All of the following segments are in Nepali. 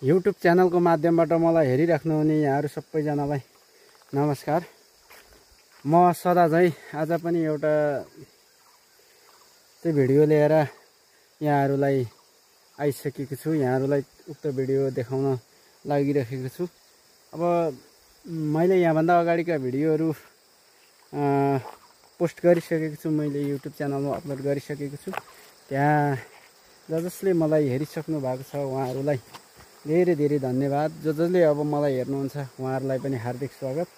युट्युब च्यानलको माध्यमबाट मलाई हेरिराख्नुहुने यहाँहरू सबैजनालाई नमस्कार। म सदा झैं आज पनि एउटा चाहिँ भिडियो लिएर यहाँहरूलाई आइसकेको छु। यहाँहरूलाई उक्त भिडियो देखाउन लागिरहेको छु। अब मैले यहाँभन्दा अगाडिका भिडियोहरू पोस्ट गरिसकेको छु, मैले युट्युब च्यानलमा अपलोड गरिसकेको छु। त्यहाँ जसले मलाई हेरिसक्नु भएको छ उहाँहरूलाई धेरै धेरै धन्यवाद। जसले अब मलाई हेर्नुहुन्छ उहाँहरूलाई पनि हार्दिक स्वागत।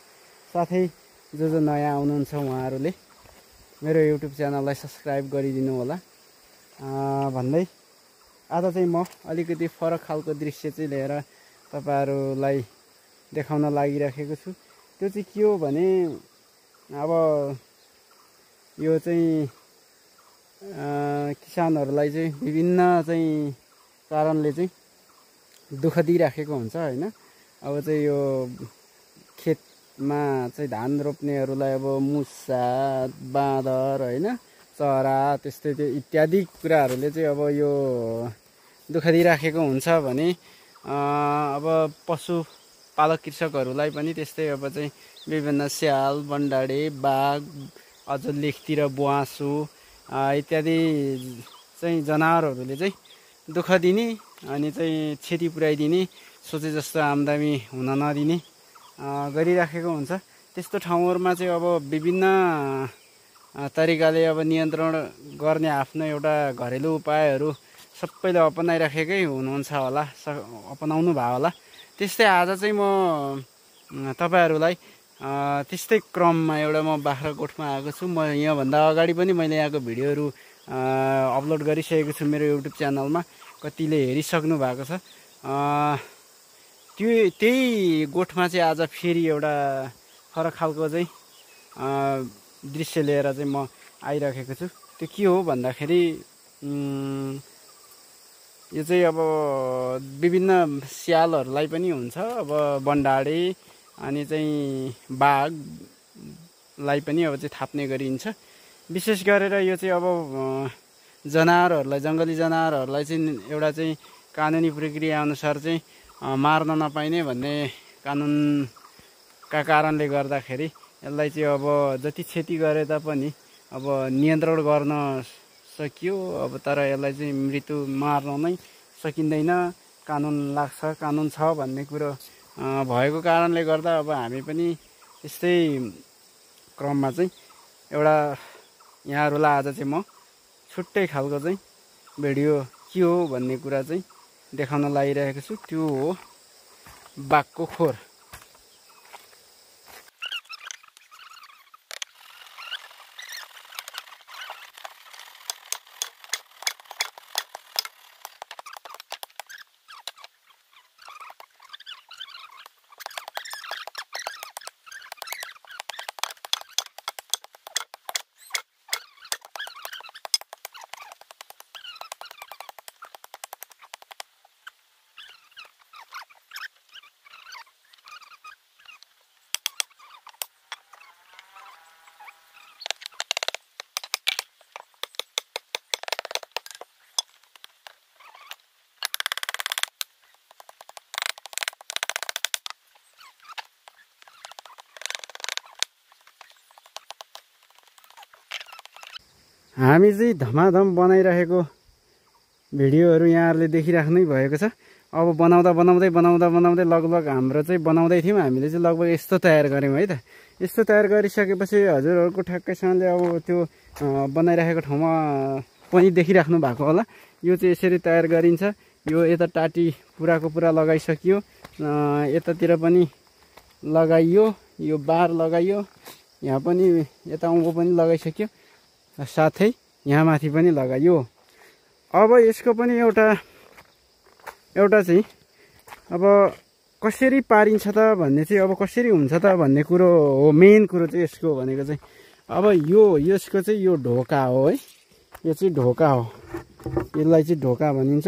साथै जो नयाँ आउनुहुन्छ उहाँहरूले मेरो युट्युब च्यानललाई सब्स्क्राइब गरिदिनु होला भन्दै आज चाहिँ म अलिकति फरक खालको दृश्य चाहिँ लिएर तपाईहरुलाई देखाउन लागिराखेको छु। त्यो चाहिँ के हो भने अब यो चाहिँ किसानहरूलाई चाहिँ विभिन्न चाहिँ कारणले चाहिँ दुःख दिइराखेको हुन्छ हैन। अब चाहिँ यो खेतमा चाहिँ धान रोप्नेहरूलाई अब मुसा, बाँदर हैन, चरा त्यस्तै त्यो इत्यादि कुराहरूले चाहिँ अब यो दुःख दिइराखेको हुन्छ भने अब पशुपालक कृषकहरूलाई पनि त्यस्तै अब चाहिँ विभिन्न स्याल, बन्डाडे, बाघ, अझ लेखतिर ब्वाँसो इत्यादि चाहिँ जनावरहरूले चाहिँ दुःख दिने अनि चाहिँ क्षति पुर्याइदिने, सोचे जस्तो आम्दानी हुन नदिने गरिराखेको हुन्छ। त्यस्तो ठाउँहरुमा चाहिँ अब विभिन्न तरिकाले अब नियन्त्रण गर्ने आफ्नो एउटा घरेलु उपायहरू सबैले अपनाइराखेकै हुनुहुन्छ होला, अपनाउनु भयो होला। त्यस्तै आज चाहिँ म तपाईहरुलाई त्यस्तै क्रममा एउटा म बाख्राकोटमा आएको छु। म यहाँ भन्दा अगाडि पनि मैले यहाँको भिडियोहरू अपलोड गरिसकेको छु मेरो युट्युब च्यानलमा, कतिले हेरिसक्नु भएको छ। त्यही गोठमा चाहिँ आज फेरि एउटा फरक खालको चाहिँ दृश्य लिएर चाहिँ म आइराखेको छु। त्यो के हो भन्दाखेरि यो चाहिँ अब विभिन्न स्यालहरूलाई पनि हुन्छ, अब बन्डाडे अनि चाहिँ बाघलाई पनि अब चाहिँ थाप्ने गरिन्छ। विशेष गरेर यो चाहिँ अब जनावरहरूलाई, जङ्गली जनावरहरूलाई चाहिँ एउटा चाहिँ कानुनी प्रक्रिया अनुसार चाहिँ मार्न नपाइने भन्ने कानुनका कारणले गर्दाखेरि यसलाई चाहिँ अब जति क्षति गरे तापनि अब नियन्त्रण गर्न सकियो। अब तर यसलाई चाहिँ मृत्यु मार्न नै सकिँदैन, कानुन लाग्छ, कानुन छ भन्ने कुरो भएको कारणले गर्दा अब हामी पनि त्यस्तै क्रममा चाहिँ एउटा यहाँहरूलाई आज चाहिँ म छुट्टै खालको चाहिँ भिडियो के हो भन्ने कुरा चाहिँ देखाउन लागिरहेको छु। त्यो हो बाघको खोर। हामी चाहिँ धमाधम बनाइरहेको भिडियोहरू यहाँहरूले देखिराख्नै भएको छ। अब बनाउँदै लगभग हाम्रो चाहिँ बनाउँदै थियौँ हामीले चाहिँ लगभग यस्तो तयार गऱ्यौँ है त। यस्तो तयार गरिसकेपछि हजुरहरूको ठ्याक्कैसँगले अब त्यो बनाइरहेको ठाउँमा पनि देखिराख्नु भएको होला। यो चाहिँ यसरी तयार गरिन्छ। यो यता टाटी पुराको पुरा लगाइसकियो, यतातिर पनि लगाइयो, यो बार लगाइयो, यहाँ पनि यता उँभो पनि लगाइसक्यो, साथै यहाँ माथि पनि लगाइयो। अब यसको पनि एउटा चाहिँ अब कसरी पारिन्छ त भन्ने चाहिँ, अब कसरी हुन्छ त भन्ने कुरो हो। मेन कुरो चाहिँ यसको भनेको चाहिँ अब यसको चाहिँ यो ढोका हो है, यो चाहिँ ढोका हो, यसलाई चाहिँ ढोका भनिन्छ।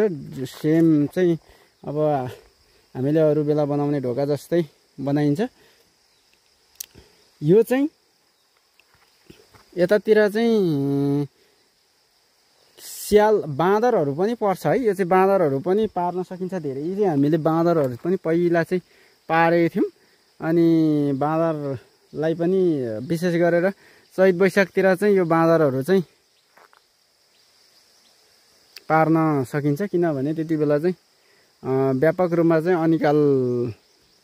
सेम चाहिँ अब हामीले अरू बेला बनाउने ढोका जस्तै बनाइन्छ। यो चाहिँ यतातिर चाहिँ स्याल बाँदरहरू पनि पर्छ है। यो चाहिँ बाँदरहरू पनि पार्न सकिन्छ। धेरै चाहिँ हामीले बाँदरहरू पनि पहिला चाहिँ पारेको थियौँ। अनि बाँदरलाई पनि विशेष गरेर चैत वैशाखतिर चाहिँ यो बाँदरहरू चाहिँ पार्न सकिन्छ। किनभने त्यति बेला चाहिँ व्यापक रूपमा चाहिँ अनिकाल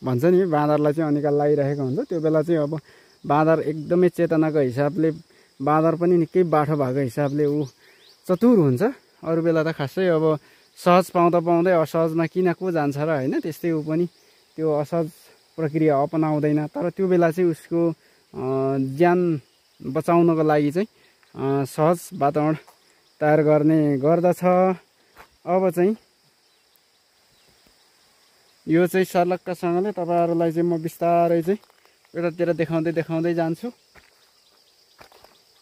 भन्छ नि, बाँदरलाई चाहिँ अनिकाल लागिरहेको हुन्छ। त्यो बेला चाहिँ अब बाँदर एकदमै चेतनाको हिसाबले, बाँदर पनि निकै बाठो भएको हिसाबले ऊ चतुर हुन्छ। अरू बेला त खासै अब सहज पाउँदा पाउँदै असहजमा किन को जान्छ र होइन, त्यस्तै ऊ पनि त्यो असहज प्रक्रिया अपनाउँदैन। तर त्यो बेला चाहिँ उसको ज्यान बचाउनको लागि चाहिँ सहज वातावरण तयार गर्ने गर्दछ। अब चाहिँ यो चाहिँ सर्लक्कसँगले तपाईँहरूलाई चाहिँ म बिस्तारै चाहिँ यतातिर देखाउँदै जान्छु।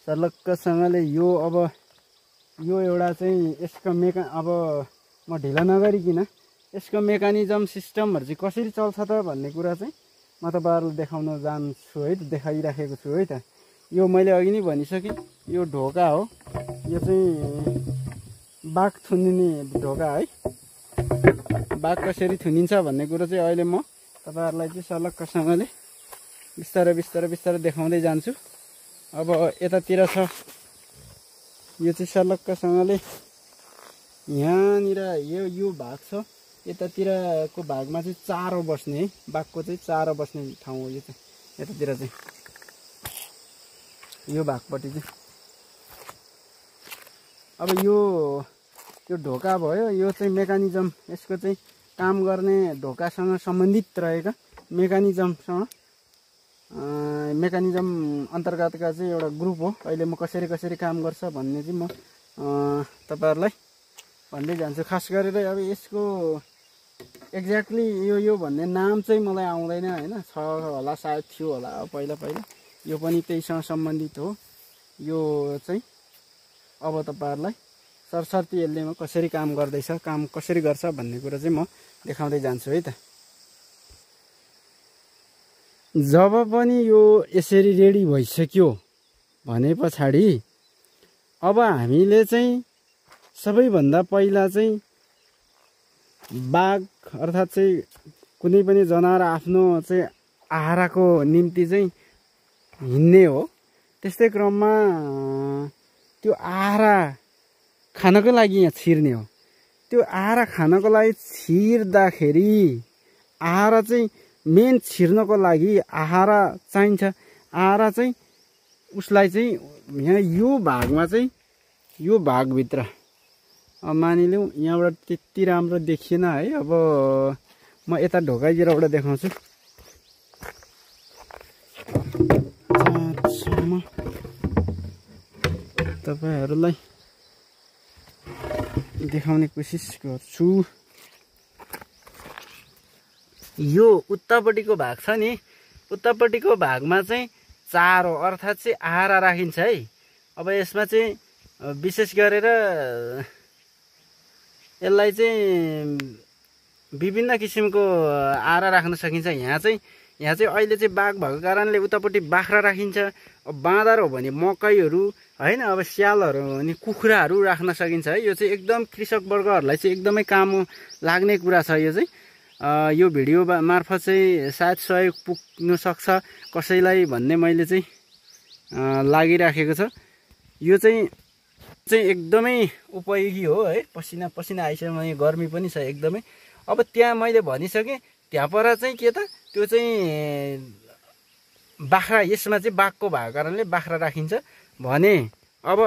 सर्लक्कसँगले यो अब यो एउटा चाहिँ यसको अब म ढिला नगरिकन यसको मेकानिजम सिस्टमहरू चाहिँ कसरी चल्छ त भन्ने कुरा चाहिँ म तपाईँहरूलाई देखाउन जान्छु है त, देखाइराखेको छु है त। यो मैले अघि नै भनिसकेँ, यो ढोका हो। यो चाहिँ बाघ थुनिने ढोका है। बाघ कसरी थुनिन्छ भन्ने कुरो चाहिँ अहिले म तपाईँहरूलाई चाहिँ सर्लक्कसँगले बिस्तारै देखाउँदै जान्छु। अब यतातिर छ, यो चाहिँ सर्लक्कसँगले यहाँनिर यो भाग छ। यतातिरको भागमा चाहिँ चारो बस्ने है, बाघको चाहिँ चारो बस्ने ठाउँ हो यो चाहिँ। यतातिर चाहिँ यो भागपट्टि चाहिँ अब यो ढोका भयो। यो चाहिँ मेकानिजम, यसको चाहिँ काम गर्ने ढोकासँग सम्बन्धित रहेका मेकानिजम अन्तर्गतका चाहिँ एउटा ग्रुप हो। अहिले म कसरी काम गर्छ भन्ने चाहिँ म तपाईँहरूलाई भन्दै जान्छु। खास गरेर अब यसको एक्ज्याक्टली यो भन्ने नाम चाहिँ मलाई आउँदैन होइन, छ होला सायद, थियो होला पहिला। यो पनि त्यहीसँग सम्बन्धित हो। यो चाहिँ अब तपाईँहरूलाई सरसर्ती यसले म कसरी काम गर्दैछ, काम कसरी गर्छ भन्ने कुरा चाहिँ म देखाउँदै जान्छु है त। जब पनि यो यसरी रेडी भइसक्यो भने पछाडि अब हामीले चाहिँ सबैभन्दा पहिला चाहिँ बाघ अर्थात् चाहिँ कुनै पनि जनावर आफ्नो चाहिँ आहाराको निम्ति चाहिँ हिँड्ने हो। त्यस्तै क्रममा त्यो आहारा खानको लागि यहाँ छिर्ने हो। त्यो आहारा खानको लागि छिर्दाखेरि आहारा चाहिँ मेन छिर्नको लागि आहारा चाहिन्छ। आहारा चाहिँ उसलाई चाहिँ यहाँ यो भागमा चाहिँ यो भागभित्र मानिलिउँ यहाँबाट त्यति राम्रो देखिएन है। अब म यता ढोकाइतिरबाट देखाउँछु। तपाईँहरूलाई देखाउने कोसिस गर्छु। यो उत्तापट्टिको भाग छ नि, उत्तापट्टिको भागमा चाहिँ चारो अर्थात् चाहिँ आहारा राखिन्छ है। अब यसमा चाहिँ विशेष गरेर यसलाई चाहिँ विभिन्न किसिमको आहारा राख्न सकिन्छ। यहाँ चाहिँ अहिले चाहिँ बाघ भएको कारणले उतापट्टि बाख्रा राखिन्छ। अब बाँदर हो भने मकैहरू होइन, अब स्यालहरू अनि कुखुराहरू राख्न सकिन्छ है। यो चाहिँ एकदम कृषक वर्गहरूलाई चाहिँ एकदमै काम लाग्ने कुरा छ। यो चाहिँ यो भिडियो मार्फत चाहिँ सायद सहयोग पुग्न सक्छ कसैलाई भन्ने मैले चाहिँ लागिराखेको छ। यो चाहिँ एकदमै उपयोगी हो है। पसिना आइसक्यो, भने गर्मी पनि छ एकदमै। अब त्यहाँ मैले भनिसकेँ, त्यहाँ पर चाहिँ के त त्यो चाहिँ बाख्रा, यसमा चाहिँ बाघको भएको कारणले बाख्रा राखिन्छ भने अब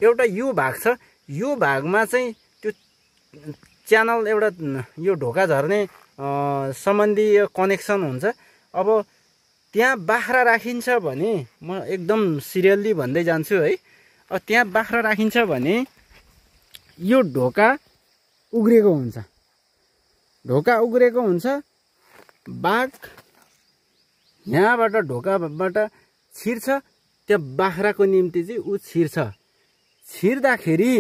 एउटा यो भाग छ, यो भागमा चाहिँ त्यो च्यानल एउटा यो ढोका झर्ने सम्बन्धी कनेक्सन हुन्छ। अब त्यहाँ बाख्रा राखिन्छ भने म एकदम सिरियल्ली भन्दै जान्छु है। अब त्यहाँ बाख्रा राखिन्छ भने यो ढोका उग्रेको हुन्छ, बाघ यहाँबाट ढोकाबाट छिर्छ, त्यो बाख्राको निम्ति चाहिँ ऊ छिर्दाखेरि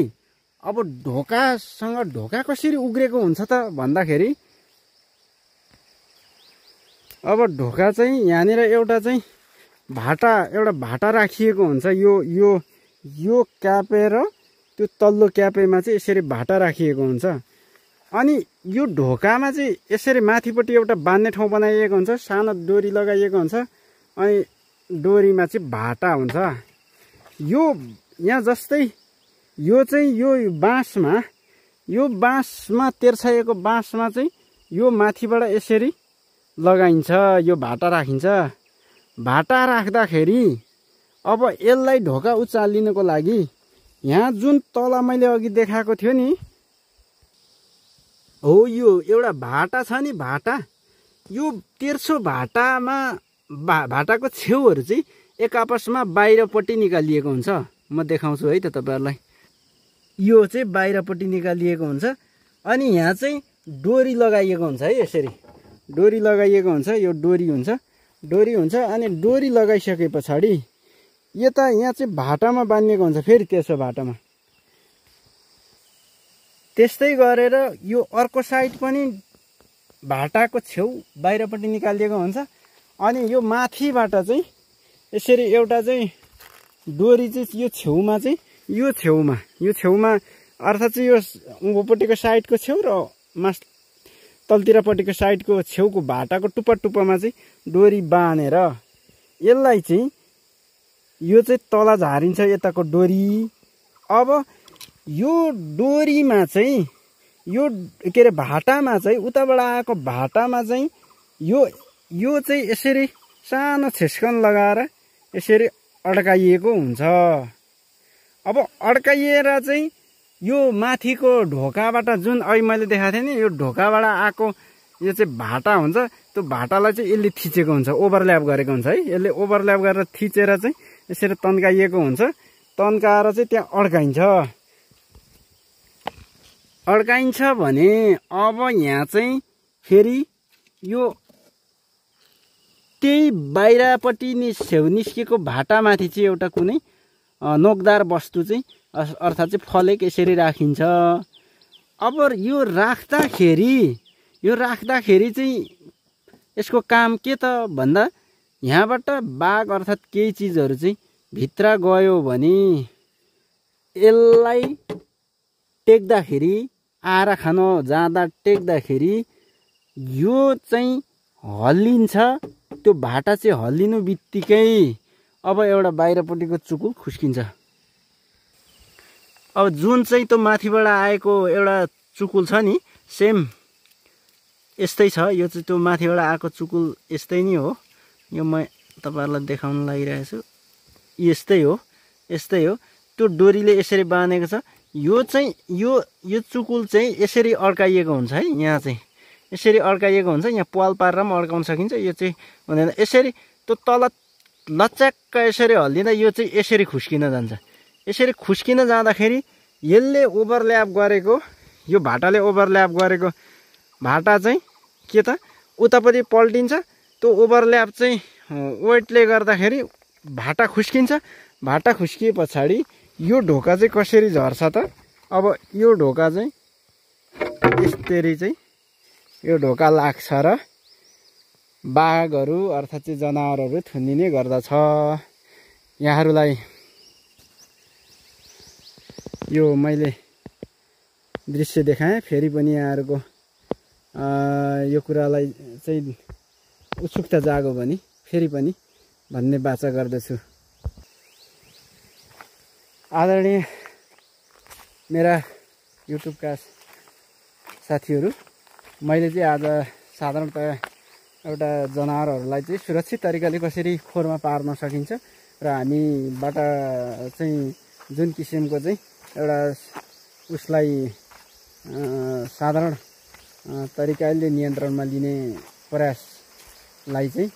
अब ढोका कसरी उग्रेको हुन्छ त भन्दाखेरि अब ढोका चाहिँ यहाँनिर एउटा भाटा राखिएको हुन्छ। यो क्यापेर त्यो तल्लो क्यापेमा चाहिँ यसरी भाटा राखिएको हुन्छ। अनि यो ढोकामा चाहिँ यसरी माथिपट्टि एउटा बान्ने ठाउँ बनाइएको हुन्छ, सानो डोरी लगाइएको हुन्छ। अनि डोरीमा चाहिँ भाटा हुन्छ। यो यहाँ जस्तै यो चाहिँ यो बाँसमा तेर्छाएको बाँसमा चाहिँ यो माथिबाट यसरी लगाइन्छ, यो भाटा राखिन्छ। भाटा राख्दाखेरि अब यसलाई ढोका उचालिनको लागि यहाँ जुन तल मैले अघि देखाएको थियो नि हो, यो एउटा भाटा छ नि, भाटा, यो तेर्सो भाटामा भाटाको छेउहरू चाहिँ एक आपसमा बाहिरपट्टि निकालिएको हुन्छ। म देखाउँछु है त तपाईँहरूलाई। यो चाहिँ बाहिरपट्टि निकालिएको हुन्छ। अनि यहाँ चाहिँ डोरी लगाइएको हुन्छ है, यसरी डोरी लगाइएको हुन्छ। यो डोरी हुन्छ। अनि डोरी लगाइसके पछाडि यता यहाँ चाहिँ भाटामा बाँधिएको हुन्छ, फेरि तेर्सो भाटामा। त्यस्तै गरेर यो अर्को साइड पनि भाटाको छेउ बाहिरपट्टि निकालिएको हुन्छ। अनि यो माथिबाट चाहिँ यसरी एउटा चाहिँ डोरी चाहिँ यो छेउमा अर्थात् चाहिँ यो उँभोपट्टिको साइडको छेउ र तलतिरपट्टिको साइडको छेउको भाटाको टुप्पामा चाहिँ डोरी बाँधेर यसलाई चाहिँ यो चाहिँ तल झारिन्छ, यताको डोरी। अब यो डोरीमा चाहिँ यो के अरे भाटामा चाहिँ उताबाट आएको भाटामा चाहिँ यो चाहिँ यसरी सानो छेस्कन लगाएर यसरी अड्काइएको हुन्छ। अब अड्काइएर चाहिँ यो माथिको ढोकाबाट जुन अहिले मैले देखाएको थिएँ नि, यो ढोकाबाट आएको यो चाहिँ भाटा हुन्छ। त्यो भाटालाई चाहिँ यसले थिचेको हुन्छ, ओभरल्याप गरेको हुन्छ है। यसले ओभरल्याप गरेर थिचेर चाहिँ यसरी तन्काइएको हुन्छ। तन्काएर चाहिँ त्यहाँ अड्काइन्छ भने अब यहाँ चाहिँ फेरि यो त्यही बाहिरपट्टि छेउ निस्केको भाटामाथि चाहिँ एउटा कुनै नोकदार वस्तु चाहिँ अर्थात् चाहिँ फलेक यसरी राखिन्छ। अब यो राख्दाखेरि चाहिँ यसको काम के त भन्दा यहाँबाट बाघ अर्थात् केही चिजहरू चाहिँ भित्र गयो भने यसलाई टेक्दाखेरि आएर खान जाँदा टेक्दाखेरि यो चाहिँ हल्लिन्छ। त्यो भाटा चाहिँ हल्लिनु बित्तिकै अब एउटा बाहिरपट्टिको चुकुल खुस्किन्छ। अब जुन चाहिँ त्यो माथिबाट आएको एउटा चुकुल छ नि, सेम यस्तै छ। यो चाहिँ त्यो माथिबाट आएको चुकुल यस्तै नै हो। यो म तपाईँहरूलाई देखाउन लागिरहेको छु। यस्तै हो। त्यो डोरीले यसरी बाँधेको छ। यो चाहिँ यो चुकुल चाहिँ यसरी अड्काइएको हुन्छ है। यहाँ चाहिँ यसरी अड्काइएको हुन्छ। यहाँ पाल पारेर पनि अड्काउन सकिन्छ। यो चाहिँ हुँदैन। यसरी त्यो तल लच्चाक्क यसरी हल्लिँदा यो चाहिँ यसरी खुस्किन जान्छ। यसरी खुस्किन जाँदाखेरि यसले ओभरल्याप गरेको, यो भाटाले ओभरल्याप गरेको भाटा चाहिँ के त उतापट्टि पल्टिन्छ। त्यो ओभरल्याप चाहिँ वेटले गर्दाखेरि भाटा खुस्किन्छ। भाटा खुस्किए पछाडि यो ढोका चाहिँ कसरी झर्छ त? अब यो ढोका चाहिँ यसरी चाहिँ यो ढोका लाग्छ र बाघहरू अर्थात् चाहिँ जनावरहरू थुनिने गर्दछ। यहाँहरूलाई यो मैले दृश्य देखाएँ। फेरि पनि यहाँहरूको यो कुरालाई चाहिँ उत्सुकता जागो भने फेरि पनि भन्ने बाचा गर्दछु। आदरणीय मेरा युट्युबका साथीहरू, मैले चाहिँ आज साधारणतया एउटा जनावरहरूलाई चाहिँ सुरक्षित तरिकाले कसरी खोरमा पार्न सकिन्छ र हामीबाट चाहिँ जुन किसिमको चाहिँ एउटा उसलाई साधारण तरिकाले नियन्त्रणमा लिने प्रयासलाई चाहिँ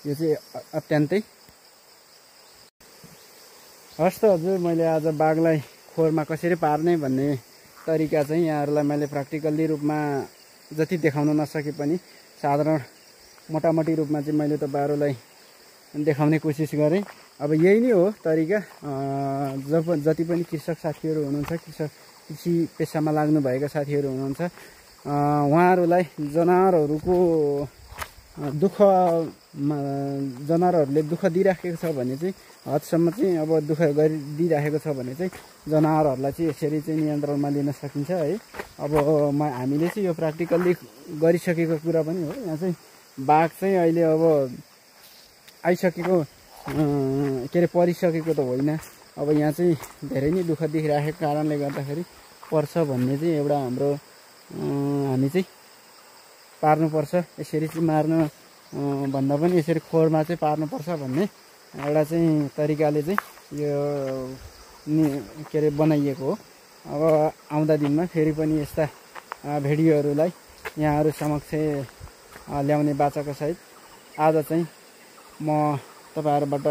यो चाहिँ अत्यन्तै हस् त हजुर। मैले आज बाघलाई खोरमा कसरी पार्ने भन्ने तरिका चाहिँ यहाँहरूलाई मैले प्र्याक्टिकल्ली रूपमा जति देखाउन नसके पनि साधारण मोटामोटी रूपमा चाहिँ मैले तपाईँहरूलाई देखाउने कोसिस गरेँ। अब यही नै हो तरिका। जति पनि कृषक साथीहरू हुनुहुन्छ, कृषि पेसामा लाग्नुभएका साथीहरू हुनुहुन्छ, उहाँहरूलाई जनावरहरूको दुःख जनावरहरूले दुःख दिइराखेको छ भने चाहिँ हदसम्म चाहिँ अब दुःख गरिदिइराखेको छ भने चाहिँ जनावरहरूलाई चाहिँ यसरी चाहिँ नियन्त्रणमा लिन सकिन्छ है। अब हामीले चाहिँ यो प्र्याक्टिकल्ली गरिसकेको कुरा पनि हो। यहाँ चाहिँ बाघ चाहिँ अहिले अब आइसकेको के अरे परिसकेको त होइन, अब यहाँ चाहिँ धेरै नै दुःख देखिराखेको कारणले गर्दाखेरि पर्छ भन्ने चाहिँ एउटा हाम्रो हामी चाहिँ पार्नुपर्छ, यसरी चाहिँ मार्नु भन्दा पनि यसरी खोरमा चाहिँ पार्नुपर्छ भन्ने एउटा चाहिँ तरिकाले चाहिँ यो के अरे बनाइएको हो। अब आउँदा दिनमा फेरि पनि यस्ता भिडियोहरूलाई यहाँहरू समक्ष ल्याउने बाचाको सहित आज चाहिँ म तपाईँहरूबाट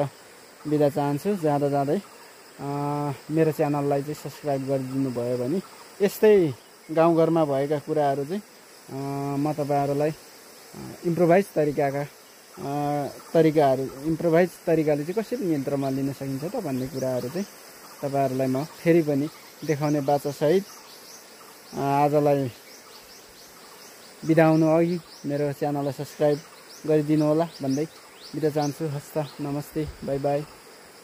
बिदा चाहन्छु। जाँदा जाँदै मेरो च्यानललाई चाहिँ सब्सक्राइब गरिदिनु भयो भने यस्तै गाउँघरमा भएका कुराहरू चाहिँ म तपाईँहरूलाई इम्प्रोभाइज तरिकाले चाहिँ कसरी नियन्त्रणमा लिन सकिन्छ त भन्ने कुराहरू चाहिँ तपाईँहरूलाई म फेरि पनि देखाउने बाचासहित आजलाई बिदा हुनु अघि मेरो च्यानललाई सब्सक्राइब गरिदिनु होला भन्दै बिदा चाहन्छु। हस्त नमस्ते, बाई बाई।